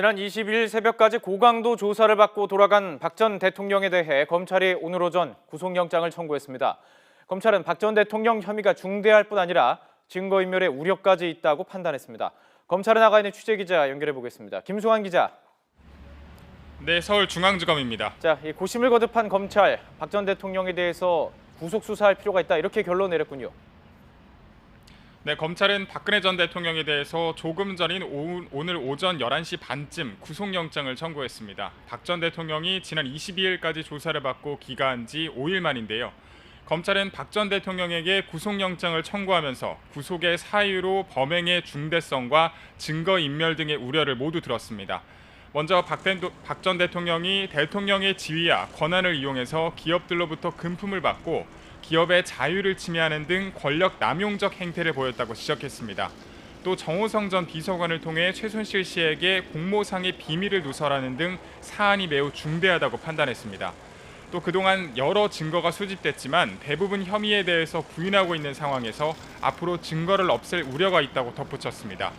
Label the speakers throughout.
Speaker 1: 지난 22일 새벽까지 고강도 조사를 받고 돌아간 박 전 대통령에 대해 검찰이 오늘 오전 구속영장을 청구했습니다. 검찰은 박 전 대통령 혐의가 중대할 뿐 아니라 증거인멸의 우려까지 있다고 판단했습니다. 검찰에 나가 있는 취재기자 연결해 보겠습니다. 김수환 기자.
Speaker 2: 네, 서울중앙지검입니다.
Speaker 1: 이 고심을 거듭한 검찰, 박 전 대통령에 대해서 구속 수사할 필요가 있다 이렇게 결론 내렸군요.
Speaker 2: 네, 검찰은 박근혜 전 대통령에 대해서 조금 전인 오늘 오전 11시 반쯤 구속영장을 청구했습니다. 박 전 대통령이 지난 22일까지 조사를 받고 기각한 지 5일 만인데요. 검찰은 박 전 대통령에게 구속영장을 청구하면서 구속의 사유로 범행의 중대성과 증거인멸 등의 우려를 모두 들었습니다. 먼저 박 전 대통령이 대통령의 지위와 권한을 이용해서 기업들로부터 금품을 받고 기업의 자유를 침해하는 등 권력 남용적 행태를 보였다고 지적했습니다. 또 정호성 전 비서관을 통해 최순실 씨에게 공모상의 비밀을 누설하는 등 사안이 매우 중대하다고 판단했습니다. 또 그동안 여러 증거가 수집됐지만 대부분 혐의에 대해서 부인하고 있는 상황에서 앞으로 증거를 없앨 우려가 있다고 덧붙였습니다.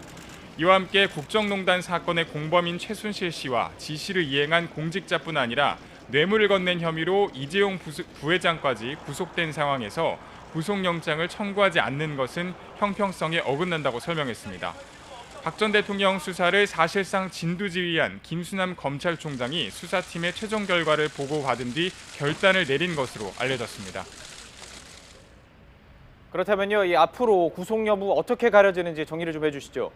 Speaker 2: 이와 함께 국정농단 사건의 공범인 최순실 씨와 지시를 이행한 공직자뿐 아니라 뇌물을 건넨 혐의로 이재용 부회장까지 구속된 상황에서 구속영장을 청구하지 않는 것은 형평성에 어긋난다고 설명했습니다. 박 전 대통령 수사를 사실상 진두지휘한 김수남 검찰총장이 수사팀의 최종 결과를 보고받은 뒤 결단을 내린 것으로 알려졌습니다.
Speaker 1: 그렇다면요, 이 앞으로 구속 여부 어떻게 가려지는지 정리를 좀 해주시죠.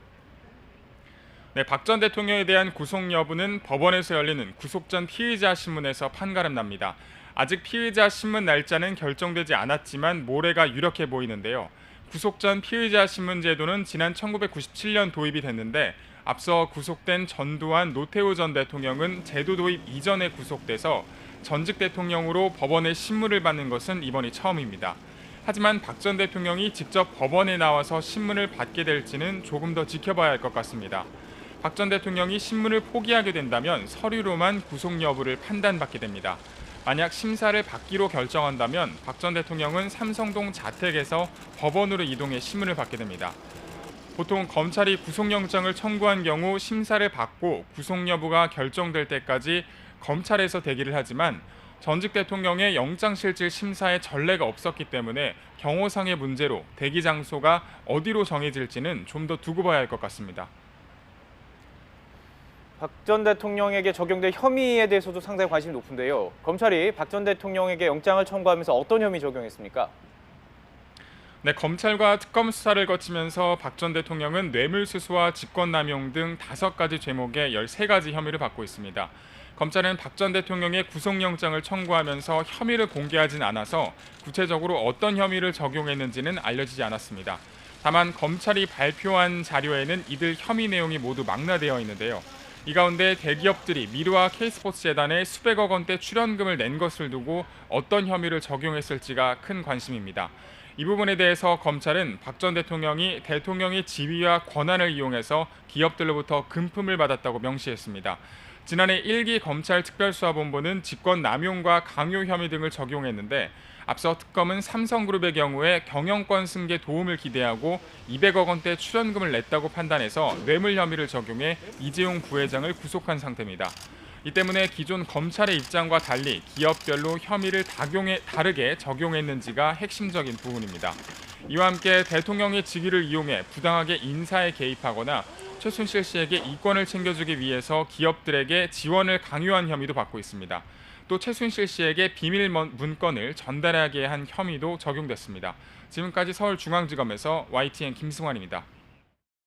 Speaker 2: 네, 박 전 대통령에 대한 구속 여부는 법원에서 열리는 구속 전 피의자 신문에서 판가름 납니다. 아직 피의자 신문 날짜는 결정되지 않았지만 모레가 유력해 보이는데요. 구속 전 피의자 신문 제도는 지난 1997년 도입이 됐는데 앞서 구속된 전두환, 노태우 전 대통령은 제도 도입 이전에 구속돼서 전직 대통령으로 법원에 신문을 받는 것은 이번이 처음입니다. 하지만 박 전 대통령이 직접 법원에 나와서 신문을 받게 될지는 조금 더 지켜봐야 할 것 같습니다. 박 전 대통령이 신문을 포기하게 된다면 서류로만 구속 여부를 판단받게 됩니다. 만약 심사를 받기로 결정한다면 박 전 대통령은 삼성동 자택에서 법원으로 이동해 신문을 받게 됩니다. 보통 검찰이 구속영장을 청구한 경우 심사를 받고 구속 여부가 결정될 때까지 검찰에서 대기를 하지만 전직 대통령의 영장실질 심사에 전례가 없었기 때문에 경호상의 문제로 대기 장소가 어디로 정해질지는 좀 더 두고 봐야 할 것 같습니다.
Speaker 1: 박 전 대통령에게 적용된 혐의에 대해서도 상당히 관심이 높은데요. 검찰이 박 전 대통령에게 영장을 청구하면서 어떤 혐의 적용했습니까?
Speaker 2: 네, 검찰과 특검 수사를 거치면서 박 전 대통령은 뇌물수수와 직권남용 등 5가지 죄목의 13가지 혐의를 받고 있습니다. 검찰은 박 전 대통령의 구속영장을 청구하면서 혐의를 공개하진 않아서 구체적으로 어떤 혐의를 적용했는지는 알려지지 않았습니다. 다만 검찰이 발표한 자료에는 이들 혐의 내용이 모두 망라되어 있는데요. 이 가운데 대기업들이 미르와 K스포츠재단에 수백억 원대 출연금을 낸 것을 두고 어떤 혐의를 적용했을지가 큰 관심입니다. 이 부분에 대해서 검찰은 박 전 대통령이 대통령의 지위와 권한을 이용해서 기업들로부터 금품을 받았다고 명시했습니다. 지난해 1기 검찰특별수사본부는 직권남용과 강요 혐의 등을 적용했는데 앞서 특검은 삼성그룹의 경우에 경영권 승계 도움을 기대하고 200억 원대 출연금을 냈다고 판단해서 뇌물 혐의를 적용해 이재용 부회장을 구속한 상태입니다. 이 때문에 기존 검찰의 입장과 달리 기업별로 혐의를 다르게 적용했는지가 핵심적인 부분입니다. 이와 함께 대통령의 직위를 이용해 부당하게 인사에 개입하거나 최순실 씨에게 이권을 챙겨주기 위해서 기업들에게 지원을 강요한 혐의도 받고 있습니다. 또 최순실 씨에게 비밀 문건을 전달하게 한 혐의도 적용됐습니다. 지금까지 서울중앙지검에서 YTN 김승환입니다.